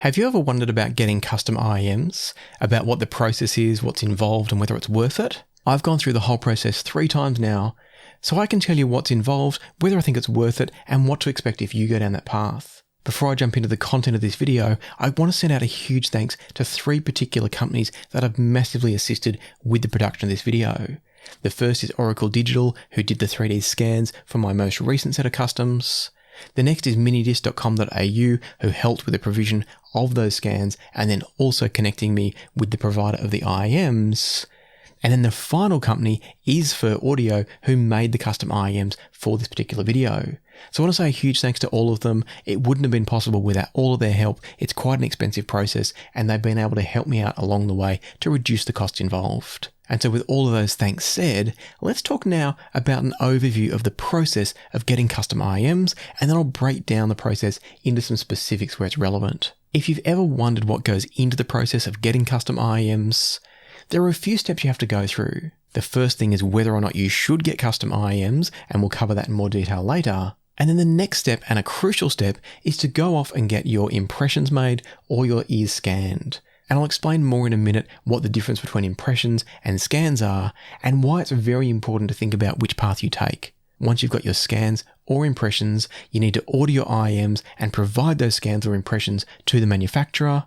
Have you ever wondered about getting custom IEMs, about what the process is, what's involved, and whether it's worth it? I've gone through the whole process 3 times now, so I can tell you what's involved, whether I think it's worth it, and what to expect if you go down that path. Before I jump into the content of this video, I want to send out a huge thanks to 3 particular companies that have massively assisted with the production of this video. The first is Auricle Digital, who did the 3D scans for my most recent set of customs. The next is minidisc.com.au, who helped with the provision of those scans and then also connecting me with the provider of the IEMs. And then the final company is For Audio, who made the custom IEMs for this particular video. So I want to say a huge thanks to all of them. It wouldn't have been possible without all of their help. It's quite an expensive process, and they've been able to help me out along the way to reduce the costs involved. And so with all of those thanks said, let's talk now about an overview of the process of getting custom IEMs, and then I'll break down the process into some specifics where it's relevant. If you've ever wondered what goes into the process of getting custom IEMs, there are a few steps you have to go through. The first thing is whether or not you should get custom IEMs, and we'll cover that in more detail later. And then the next step, and a crucial step, is to go off and get your impressions made or your ears scanned. And I'll explain more in a minute what the difference between impressions and scans are, and why it's very important to think about which path you take. Once you've got your scans or impressions, you need to order your IEMs and provide those scans or impressions to the manufacturer.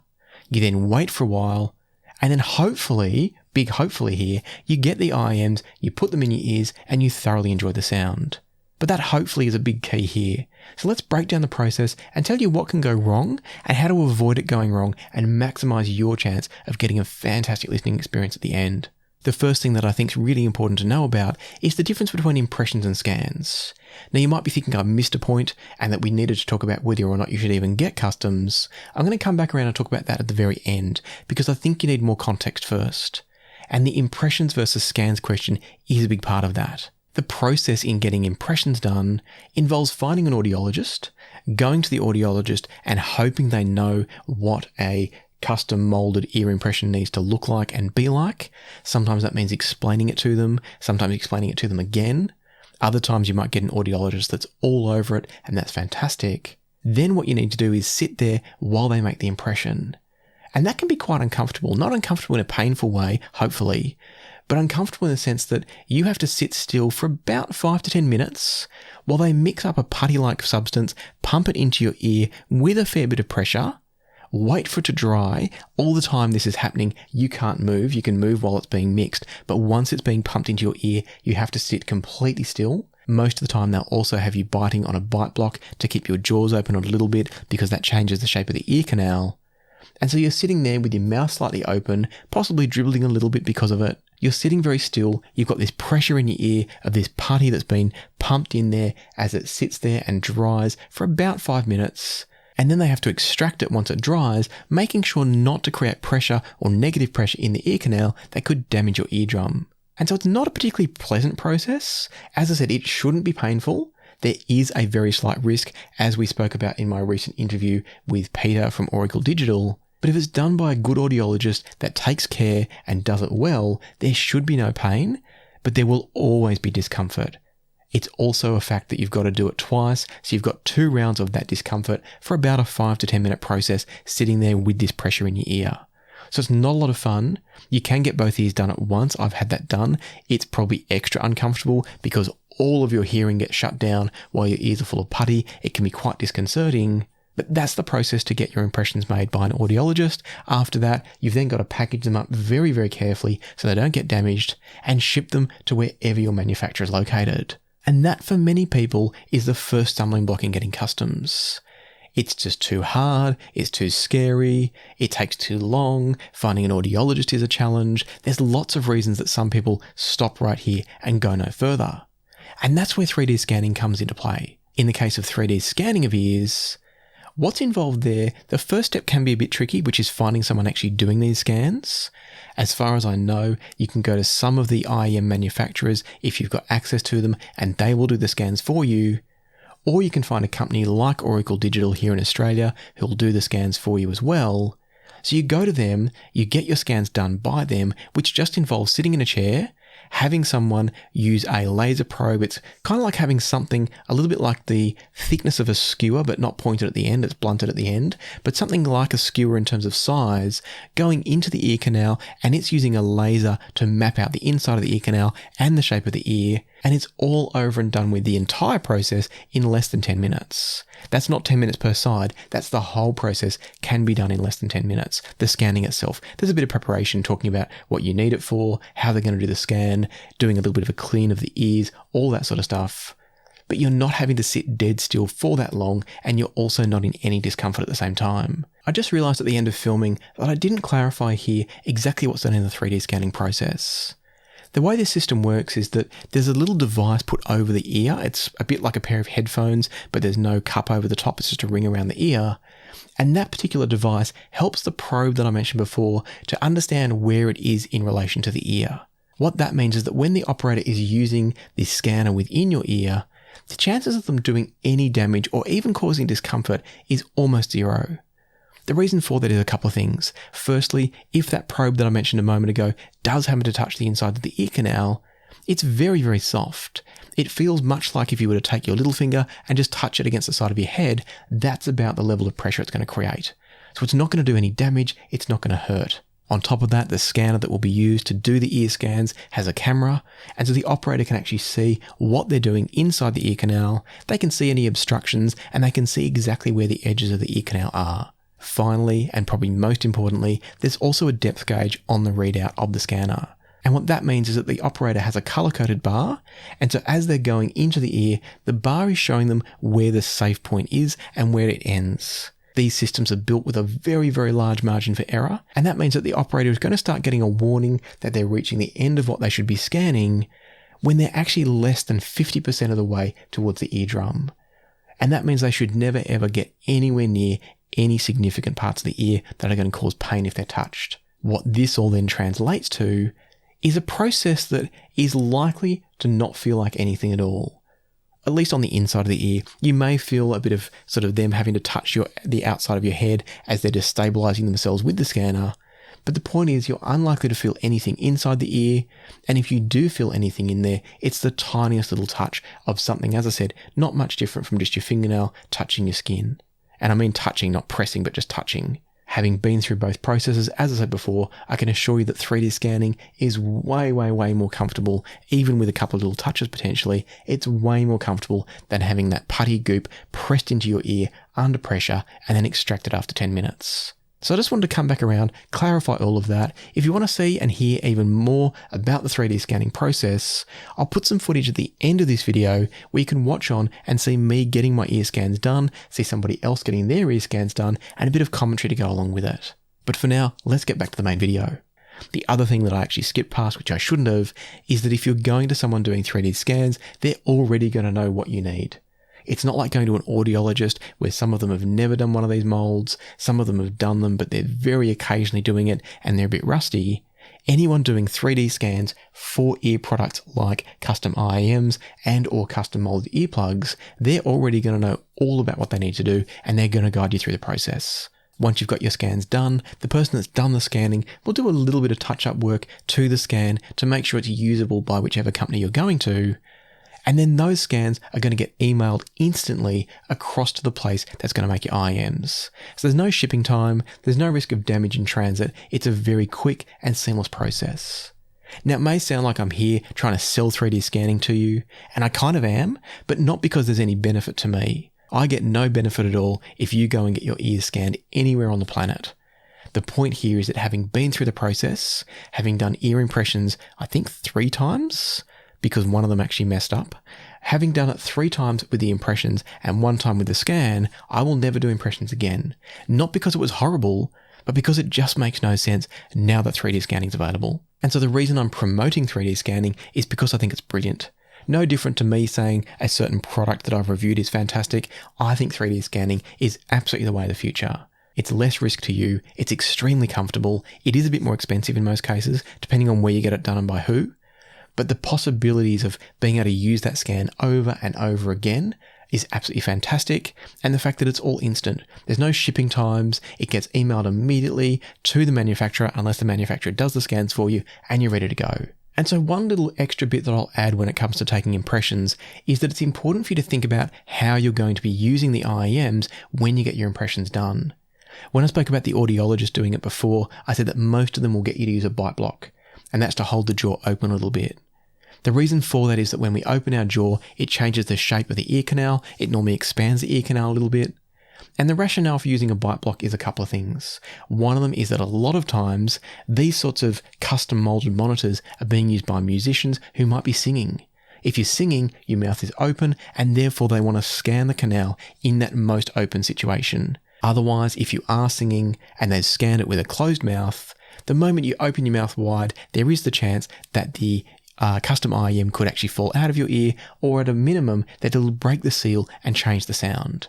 You then wait for a while, and then hopefully, big hopefully here, you get the IEMs, you put them in your ears, and you thoroughly enjoy the sound. But that hopefully is a big key here. So let's break down the process and tell you what can go wrong and how to avoid it going wrong and maximize your chance of getting a fantastic listening experience at the end. The first thing that I think is really important to know about is the difference between impressions and scans. Now you might be thinking I've missed a point and that we needed to talk about whether or not you should even get customs. I'm going to come back around and talk about that at the very end because I think you need more context first. And the impressions versus scans question is a big part of that. The process in getting impressions done involves finding an audiologist, going to the audiologist and hoping they know what a custom molded ear impression needs to look like and be like. Sometimes that means explaining it to them, sometimes explaining it to them again. Other times you might get an audiologist that's all over it, and that's fantastic. Then what you need to do is sit there while they make the impression. And that can be quite uncomfortable, not uncomfortable in a painful way, hopefully, but uncomfortable in the sense that you have to sit still for about 5 to 10 minutes while they mix up a putty-like substance, pump it into your ear with a fair bit of pressure, wait for it to dry. All the time this is happening, you can't move. You can move while it's being mixed, but once it's being pumped into your ear, you have to sit completely still. Most of the time they'll also have you biting on a bite block to keep your jaws open a little bit because that changes the shape of the ear canal. And so you're sitting there with your mouth slightly open, possibly dribbling a little bit because of it. You're sitting very still. You've got this pressure in your ear of this putty that's been pumped in there as it sits there and dries for about 5 minutes. And then they have to extract it once it dries, making sure not to create pressure or negative pressure in the ear canal that could damage your eardrum. And so it's not a particularly pleasant process. As I said, it shouldn't be painful. There is a very slight risk, as we spoke about in my recent interview with Peter from Auricle Digital. But if it's done by a good audiologist that takes care and does it well, there should be no pain, but there will always be discomfort. It's also a fact that you've got to do it twice, so you've got 2 rounds of that discomfort for about a 5 to 10 minute process sitting there with this pressure in your ear. So it's not a lot of fun. You can get both ears done at once. I've had that done. It's probably extra uncomfortable because all of your hearing gets shut down while your ears are full of putty. It can be quite disconcerting. But that's the process to get your impressions made by an audiologist. After that, you've then got to package them up very, very carefully so they don't get damaged and ship them to wherever your manufacturer is located. And that, for many people, is the first stumbling block in getting customs. It's just too hard, it's too scary, it takes too long, finding an audiologist is a challenge. There's lots of reasons that some people stop right here and go no further. And that's where 3D scanning comes into play. In the case of 3D scanning of ears, what's involved there, the first step can be a bit tricky, which is finding someone actually doing these scans. As far as I know, you can go to some of the IEM manufacturers if you've got access to them and they will do the scans for you. Or you can find a company like Auricle Digital here in Australia who'll do the scans for you as well. So you go to them, you get your scans done by them, which just involves sitting in a chair, having someone use a laser probe, it's kind of like having something a little bit like the thickness of a skewer, but not pointed at the end, it's blunted at the end, but something like a skewer in terms of size, going into the ear canal, and it's using a laser to map out the inside of the ear canal and the shape of the ear, and it's all over and done with the entire process in less than 10 minutes. That's not 10 minutes per side, that's the whole process can be done in less than 10 minutes. The scanning itself, there's a bit of preparation talking about what you need it for, how they're going to do the scan, doing a little bit of a clean of the ears, all that sort of stuff. But you're not having to sit dead still for that long, and you're also not in any discomfort at the same time. I just realized at the end of filming that I didn't clarify here exactly what's done in the 3D scanning process. The way this system works is that there's a little device put over the ear. It's a bit like a pair of headphones, but there's no cup over the top. It's just a ring around the ear. And that particular device helps the probe that I mentioned before to understand where it is in relation to the ear. What that means is that when the operator is using the scanner within your ear, the chances of them doing any damage or even causing discomfort is almost zero. The reason for that is a couple of things. Firstly, if that probe that I mentioned a moment ago does happen to touch the inside of the ear canal, it's very, very soft. It feels much like if you were to take your little finger and just touch it against the side of your head. That's about the level of pressure it's going to create. So it's not going to do any damage, it's not going to hurt. On top of that, the scanner that will be used to do the ear scans has a camera, and so the operator can actually see what they're doing inside the ear canal. They can see any obstructions, and they can see exactly where the edges of the ear canal are. Finally, and probably most importantly, there's also a depth gauge on the readout of the scanner. And what that means is that the operator has a color-coded bar, and so as they're going into the ear, the bar is showing them where the safe point is and where it ends. These systems are built with a very, very large margin for error, and that means that the operator is going to start getting a warning that they're reaching the end of what they should be scanning when they're actually less than 50% of the way towards the eardrum. And that means they should never ever get anywhere near any significant parts of the ear that are going to cause pain if they're touched. What this all then translates to is a process that is likely to not feel like anything at all. At least on the inside of the ear, you may feel a bit of sort of them having to touch the outside of your head as they're just stabilizing themselves with the scanner. But the point is you're unlikely to feel anything inside the ear, and if you do feel anything in there, it's the tiniest little touch of something, as I said, not much different from just your fingernail touching your skin. And I mean touching, not pressing, but just touching. Having been through both processes, as I said before, I can assure you that 3D scanning is way, way, way more comfortable, even with a couple of little touches potentially. It's way more comfortable than having that putty goop pressed into your ear under pressure and then extracted after 10 minutes. So I just wanted to come back around, clarify all of that. If you want to see and hear even more about the 3D scanning process, I'll put some footage at the end of this video where you can watch on and see me getting my ear scans done, see somebody else getting their ear scans done, and a bit of commentary to go along with it. But for now, let's get back to the main video. The other thing that I actually skipped past, which I shouldn't have, is that if you're going to someone doing 3D scans, they're already going to know what you need. It's not like going to an audiologist where some of them have never done one of these molds, some of them have done them, but they're very occasionally doing it and they're a bit rusty. Anyone doing 3D scans for ear products like custom IEMs and or custom molded earplugs, they're already going to know all about what they need to do and they're going to guide you through the process. Once you've got your scans done, the person that's done the scanning will do a little bit of touch-up work to the scan to make sure it's usable by whichever company you're going to. And then those scans are going to get emailed instantly across to the place that's going to make your IEMs. So there's no shipping time, there's no risk of damage in transit, it's a very quick and seamless process. Now it may sound like I'm here trying to sell 3D scanning to you, and I kind of am, but not because there's any benefit to me. I get no benefit at all if you go and get your ears scanned anywhere on the planet. The point here is that having been through the process, having done ear impressions, I think 3 times, because one of them actually messed up. Having done it 3 times with the impressions and 1 time with the scan, I will never do impressions again. Not because it was horrible, but because it just makes no sense now that 3D scanning is available. And so the reason I'm promoting 3D scanning is because I think it's brilliant. No different to me saying a certain product that I've reviewed is fantastic. I think 3D scanning is absolutely the way of the future. It's less risk to you, it's extremely comfortable, it is a bit more expensive in most cases, depending on where you get it done and by who. But the possibilities of being able to use that scan over and over again is absolutely fantastic. And the fact that it's all instant. There's no shipping times. It gets emailed immediately to the manufacturer unless the manufacturer does the scans for you and you're ready to go. And so one little extra bit that I'll add when it comes to taking impressions is that it's important for you to think about how you're going to be using the IEMs when you get your impressions done. When I spoke about the audiologist doing it before, I said that most of them will get you to use a bite block, and that's to hold the jaw open a little bit. The reason for that is that when we open our jaw, it changes the shape of the ear canal. It normally expands the ear canal a little bit. And the rationale for using a bite block is a couple of things. One of them is that a lot of times these sorts of custom molded monitors are being used by musicians who might be singing. If you're singing, your mouth is open and therefore they want to scan the canal in that most open situation. Otherwise, if you are singing and they've scanned it with a closed mouth, the moment you open your mouth wide, there is the chance that the custom IEM could actually fall out of your ear, or at a minimum that it'll break the seal and change the sound.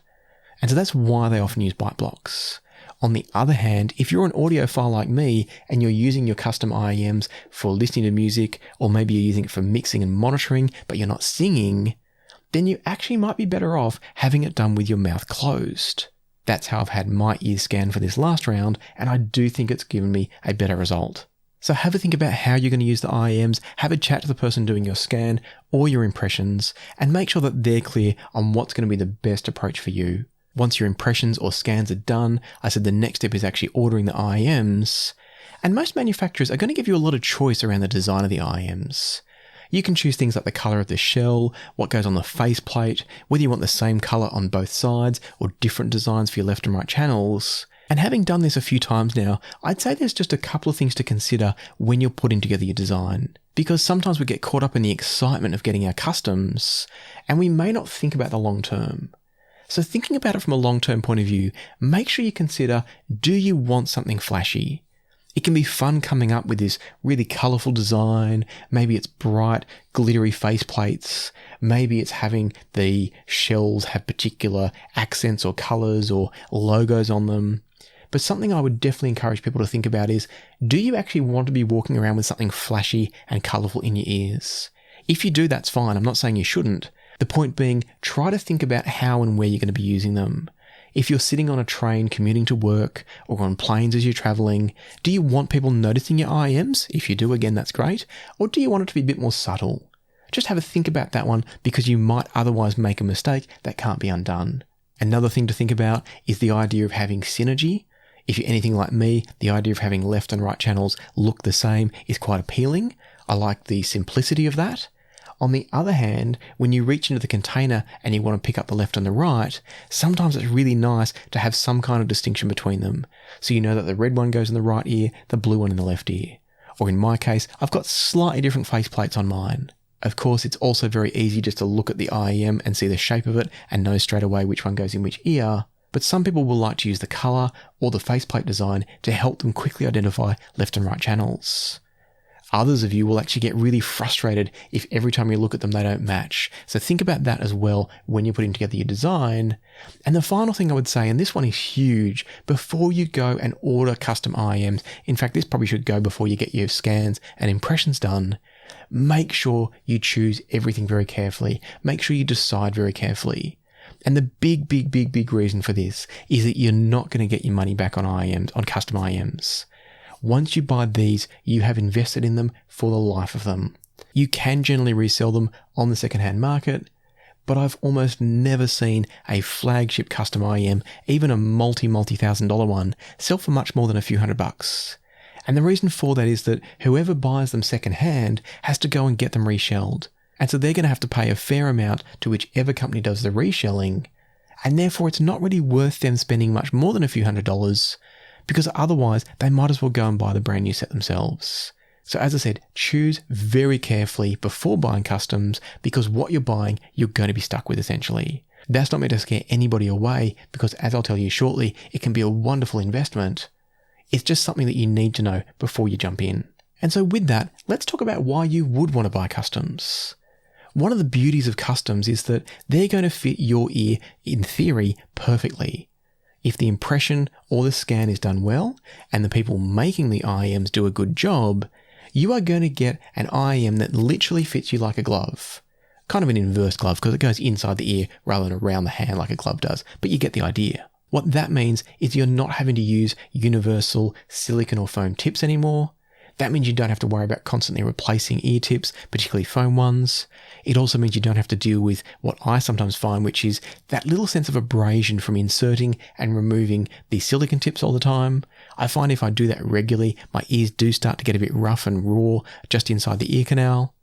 And so that's why they often use bite blocks. On the other hand, if you're an audiophile like me and you're using your custom IEMs for listening to music, or maybe you're using it for mixing and monitoring, but you're not singing, then you actually might be better off having it done with your mouth closed. That's how I've had my ears scanned for this last round, and I do think it's given me a better result. So have a think about how you're going to use the IEMs, have a chat to the person doing your scan or your impressions, and make sure that they're clear on what's going to be the best approach for you. Once your impressions or scans are done, I said the next step is actually ordering the IEMs. And most manufacturers are going to give you a lot of choice around the design of the IEMs. You can choose things like the color of the shell, what goes on the faceplate, whether you want the same color on both sides or different designs for your left and right channels. And having done this a few times now, I'd say there's just a couple of things to consider when you're putting together your design. Because sometimes we get caught up in the excitement of getting our customs, and we may not think about the long term. So thinking about it from a long-term point of view, make sure you consider, do you want something flashy? It can be fun coming up with this really colourful design. Maybe it's bright, glittery faceplates. Maybe it's having the shells have particular accents or colours or logos on them. But something I would definitely encourage people to think about is, do you actually want to be walking around with something flashy and colourful in your ears? If you do, that's fine. I'm not saying you shouldn't. The point being, try to think about how and where you're going to be using them. If you're sitting on a train commuting to work or on planes as you're travelling, do you want people noticing your IEMs? If you do, again, that's great. Or do you want it to be a bit more subtle? Just have a think about that one, because you might otherwise make a mistake that can't be undone. Another thing to think about is the idea of having synergy. If you're anything like me, the idea of having left and right channels look the same is quite appealing. I like the simplicity of that. On the other hand, when you reach into the container and you want to pick up the left and the right, sometimes it's really nice to have some kind of distinction between them. So you know that the red one goes in the right ear, the blue one in the left ear. Or in my case, I've got slightly different faceplates on mine. Of course, it's also very easy just to look at the IEM and see the shape of it and know straight away which one goes in which ear. But some people will like to use the colour or the faceplate design to help them quickly identify left and right channels. Others of you will actually get really frustrated if every time you look at them they don't match. So think about that as well when you're putting together your design. And the final thing I would say, and this one is huge, before you go and order custom IEMs, in fact this probably should go before you get your scans and impressions done, make sure you choose everything very carefully. Make sure you decide very carefully. And the big reason for this is that you're not going to get your money back on IEMs, on custom IEMs. Once you buy these, you have invested in them for the life of them. You can generally resell them on the secondhand market, but I've almost never seen a flagship custom IEM, even a multi-$1,000 one, sell for much more than a few $100. And the reason for that is that whoever buys them secondhand has to go and get them reshelled. And so they're going to have to pay a fair amount to whichever company does the reshelling, and therefore it's not really worth them spending much more than a few $100, because otherwise they might as well go and buy the brand new set themselves. So as I said, choose very carefully before buying customs, because what you're buying, you're going to be stuck with essentially. That's not meant to scare anybody away, because as I'll tell you shortly, it can be a wonderful investment. It's just something that you need to know before you jump in. And so with that, let's talk about why you would want to buy customs. One of the beauties of customs is that they're going to fit your ear, in theory, perfectly. If the impression or the scan is done well, and the people making the IEMs do a good job, you are going to get an IEM that literally fits you like a glove. Kind of an inverse glove, because it goes inside the ear rather than around the hand like a glove does, but you get the idea. What that means is you're not having to use universal silicone or foam tips anymore. That means you don't have to worry about constantly replacing ear tips, particularly foam ones. It also means you don't have to deal with what I sometimes find, which is that little sense of abrasion from inserting and removing the silicone tips all the time. I find if I do that regularly, my ears do start to get a bit rough and raw just inside the ear canal.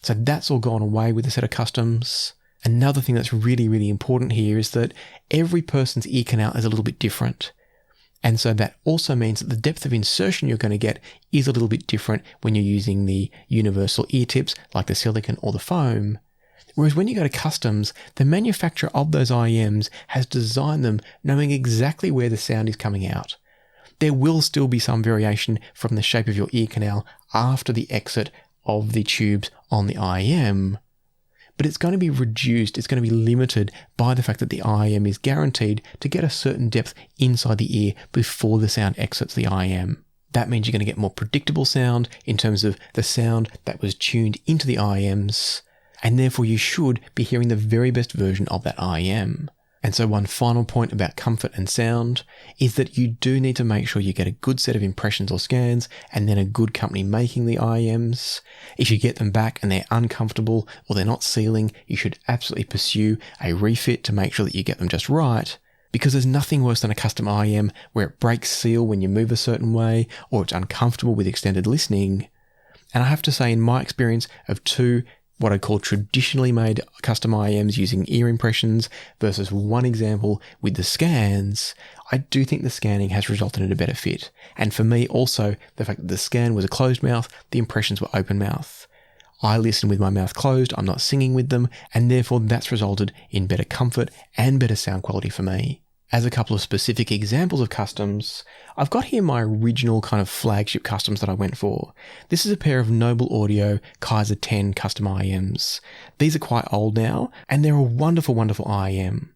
So that's all gone away with a set of customs. Another thing that's really, really important here is that every person's ear canal is a little bit different. And so that also means that the depth of insertion you're going to get is a little bit different when you're using the universal ear tips like the silicone or the foam. Whereas when you go to customs, the manufacturer of those IEMs has designed them knowing exactly where the sound is coming out. There will still be some variation from the shape of your ear canal after the exit of the tubes on the IEM, but it's going to be reduced, it's going to be limited by the fact that the IEM is guaranteed to get a certain depth inside the ear before the sound exits the IEM. That means you're going to get more predictable sound in terms of the sound that was tuned into the IEMs, and therefore you should be hearing the very best version of that IEM. And so one final point about comfort and sound is that you do need to make sure you get a good set of impressions or scans and then a good company making the IEMs. If you get them back and they're uncomfortable or they're not sealing, you should absolutely pursue a refit to make sure that you get them just right. Because there's nothing worse than a custom IEM where it breaks seal when you move a certain way or it's uncomfortable with extended listening. And I have to say, in my experience of two what I call traditionally made custom IEMs using ear impressions versus one example with the scans, I do think the scanning has resulted in a better fit. And for me also, the fact that the scan was a closed mouth, the impressions were open mouth. I listen with my mouth closed, I'm not singing with them, and therefore that's resulted in better comfort and better sound quality for me. As a couple of specific examples of customs, I've got here my original kind of flagship customs that I went for. This is a pair of Noble Audio Kaiser 10 custom IEMs. These are quite old now, and they're a wonderful, wonderful IEM.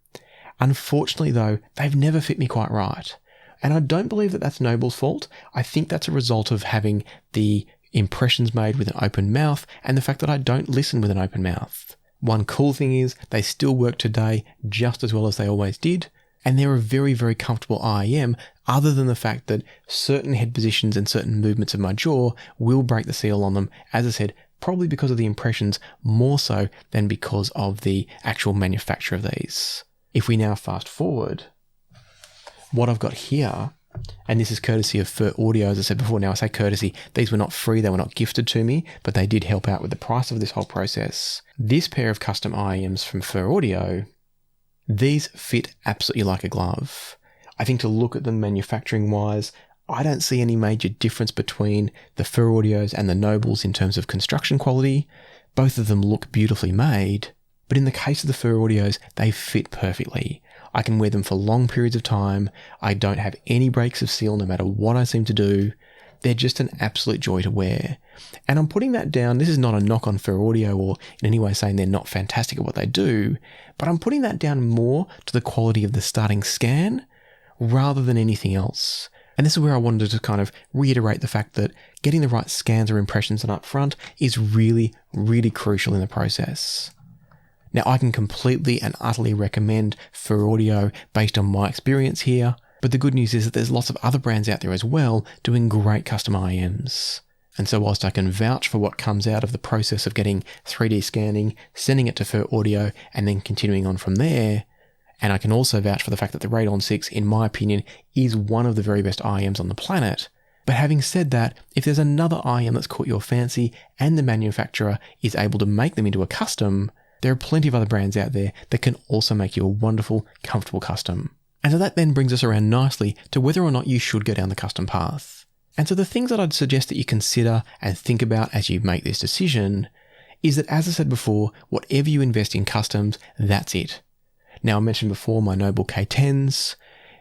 Unfortunately though, they've never fit me quite right. And I don't believe that that's Noble's fault. I think that's a result of having the impressions made with an open mouth and the fact that I don't listen with an open mouth. One cool thing is they still work today just as well as they always did. And they're a very, very comfortable IEM, other than the fact that certain head positions and certain movements of my jaw will break the seal on them, as I said, probably because of the impressions more so than because of the actual manufacture of these. If we now fast forward, what I've got here, and this is courtesy of Fur Audio, as I said before. Now I say courtesy, these were not free, they were not gifted to me, but they did help out with the price of this whole process. This pair of custom IEMs from Fur Audio, these fit absolutely like a glove. I think to look at them manufacturing wise, I don't see any major difference between the Fur Audios and the Nobles in terms of construction quality. Both of them look beautifully made, but in the case of the Fur Audios, they fit perfectly. I can wear them for long periods of time. I don't have any breaks of seal no matter what I seem to do. They're just an absolute joy to wear. And I'm putting that down, this is not a knock on Fur Audio or in any way saying they're not fantastic at what they do, but I'm putting that down more to the quality of the starting scan rather than anything else. And this is where I wanted to kind of reiterate the fact that getting the right scans or impressions and up front is really, really crucial in the process. Now I can completely and utterly recommend Fur Audio based on my experience here, but the good news is that there's lots of other brands out there as well doing great custom IEMs. And so whilst I can vouch for what comes out of the process of getting 3D scanning, sending it to Fur Audio, and then continuing on from there, and I can also vouch for the fact that the Radon 6, in my opinion, is one of the very best IEMs on the planet. But having said that, if there's another IEM that's caught your fancy and the manufacturer is able to make them into a custom, there are plenty of other brands out there that can also make you a wonderful, comfortable custom. And so that then brings us around nicely to whether or not you should go down the custom path. And so the things that I'd suggest that you consider and think about as you make this decision is that, as I said before, whatever you invest in customs, that's it. Now, I mentioned before my Noble K10s.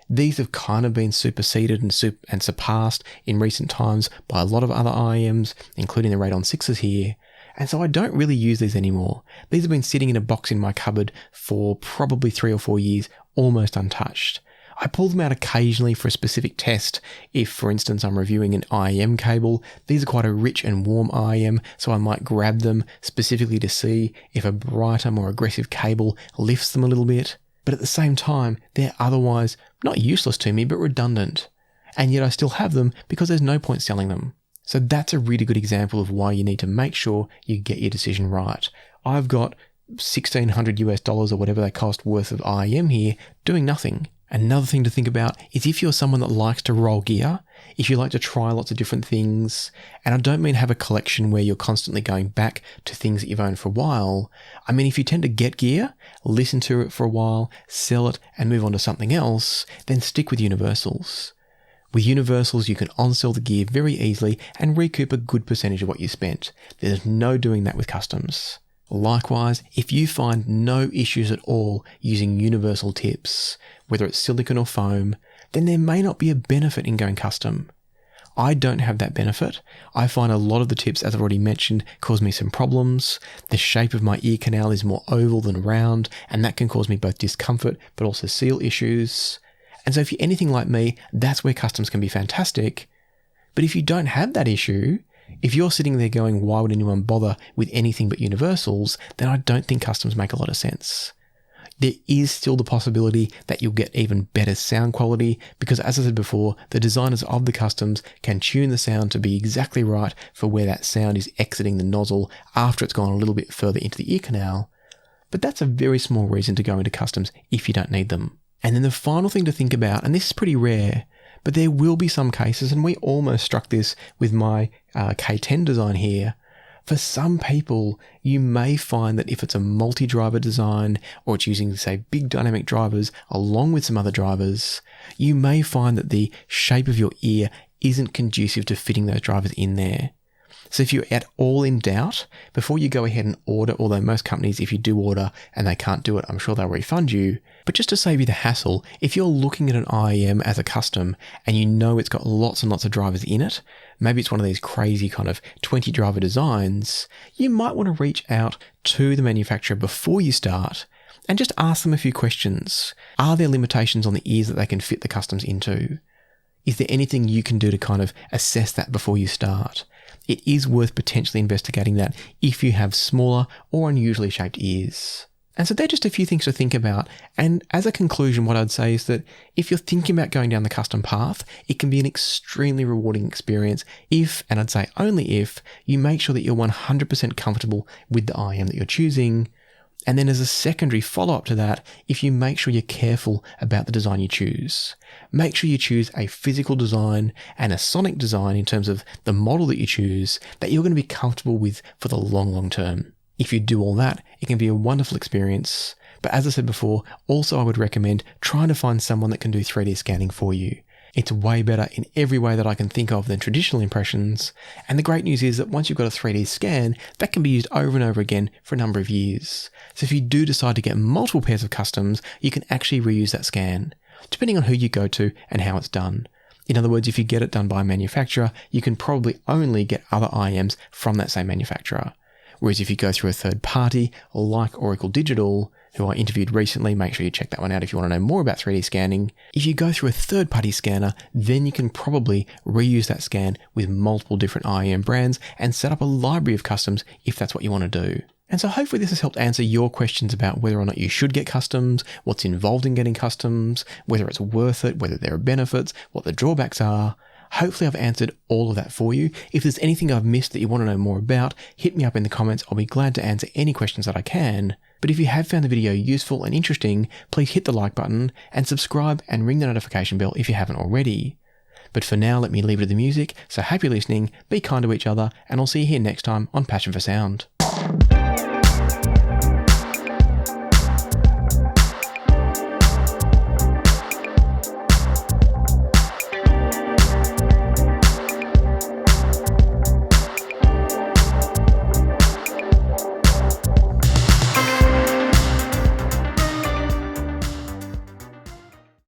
These have kind of been superseded and surpassed in recent times by a lot of other IEMs, including the Radon 6s here. And so I don't really use these anymore. These have been sitting in a box in my cupboard for probably 3 or 4 years, almost untouched. I pull them out occasionally for a specific test. If, for instance, I'm reviewing an IEM cable, these are quite a rich and warm IEM, so I might grab them specifically to see if a brighter, more aggressive cable lifts them a little bit. But at the same time, they're otherwise not useless to me, but redundant. And yet I still have them because there's no point selling them. So that's a really good example of why you need to make sure you get your decision right. I've got $1,600 or whatever they cost worth of IEM here doing nothing. Another thing to think about is if you're someone that likes to roll gear, if you like to try lots of different things, and I don't mean have a collection where you're constantly going back to things that you've owned for a while. I mean, if you tend to get gear, listen to it for a while, sell it and move on to something else, then stick with universals. With universals, you can on-sell the gear very easily and recoup a good percentage of what you spent. There's no doing that with customs. Likewise, if you find no issues at all using universal tips, whether it's silicone or foam, then there may not be a benefit in going custom. I don't have that benefit. I find a lot of the tips, as I've already mentioned, cause me some problems. The shape of my ear canal is more oval than round, and that can cause me both discomfort but also seal issues. And so if you're anything like me, that's where customs can be fantastic. But if you don't have that issue, if you're sitting there going, why would anyone bother with anything but universals, then I don't think customs make a lot of sense. There is still the possibility that you'll get even better sound quality because, as I said before, the designers of the customs can tune the sound to be exactly right for where that sound is exiting the nozzle after it's gone a little bit further into the ear canal. But that's a very small reason to go into customs if you don't need them. And then the final thing to think about, and this is pretty rare, but there will be some cases, and we almost struck this with my K10 design here. For some people, you may find that if it's a multi-driver design or it's using, say, big dynamic drivers along with some other drivers, you may find that the shape of your ear isn't conducive to fitting those drivers in there. So if you're at all in doubt, before you go ahead and order, although most companies, if you do order and they can't do it, I'm sure they'll refund you. But just to save you the hassle, if you're looking at an IEM as a custom and you know it's got lots and lots of drivers in it, maybe it's one of these crazy kind of 20 driver designs, you might want to reach out to the manufacturer before you start and just ask them a few questions. Are there limitations on the ears that they can fit the customs into? Is there anything you can do to kind of assess that before you start? It is worth potentially investigating that if you have smaller or unusually shaped ears. And so they're just a few things to think about. And as a conclusion, what I'd say is that if you're thinking about going down the custom path, it can be an extremely rewarding experience if, and I'd say only if, you make sure that you're 100% comfortable with the IEM that you're choosing. And then as a secondary follow-up to that, if you make sure you're careful about the design you choose. Make sure you choose a physical design and a sonic design in terms of the model that you choose that you're going to be comfortable with for the long, long term. If you do all that, it can be a wonderful experience. But as I said before, also I would recommend trying to find someone that can do 3D scanning for you. It's way better in every way that I can think of than traditional impressions. And the great news is that once you've got a 3D scan, that can be used over and over again for a number of years. So if you do decide to get multiple pairs of customs, you can actually reuse that scan, depending on who you go to and how it's done. In other words, if you get it done by a manufacturer, you can probably only get other IEMs from that same manufacturer. Whereas if you go through a third party, like Auricle Digital, who I interviewed recently, make sure you check that one out if you want to know more about 3D scanning. If you go through a third-party scanner, then you can probably reuse that scan with multiple different IEM brands and set up a library of customs if that's what you want to do. And so hopefully this has helped answer your questions about whether or not you should get customs, what's involved in getting customs, whether it's worth it, whether there are benefits, what the drawbacks are. Hopefully I've answered all of that for you. If there's anything I've missed that you want to know more about, hit me up in the comments. I'll be glad to answer any questions that I can. But if you have found the video useful and interesting, please hit the like button and subscribe and ring the notification bell if you haven't already. But for now, let me leave it to the music. So happy listening, be kind to each other, and I'll see you here next time on Passion for Sound.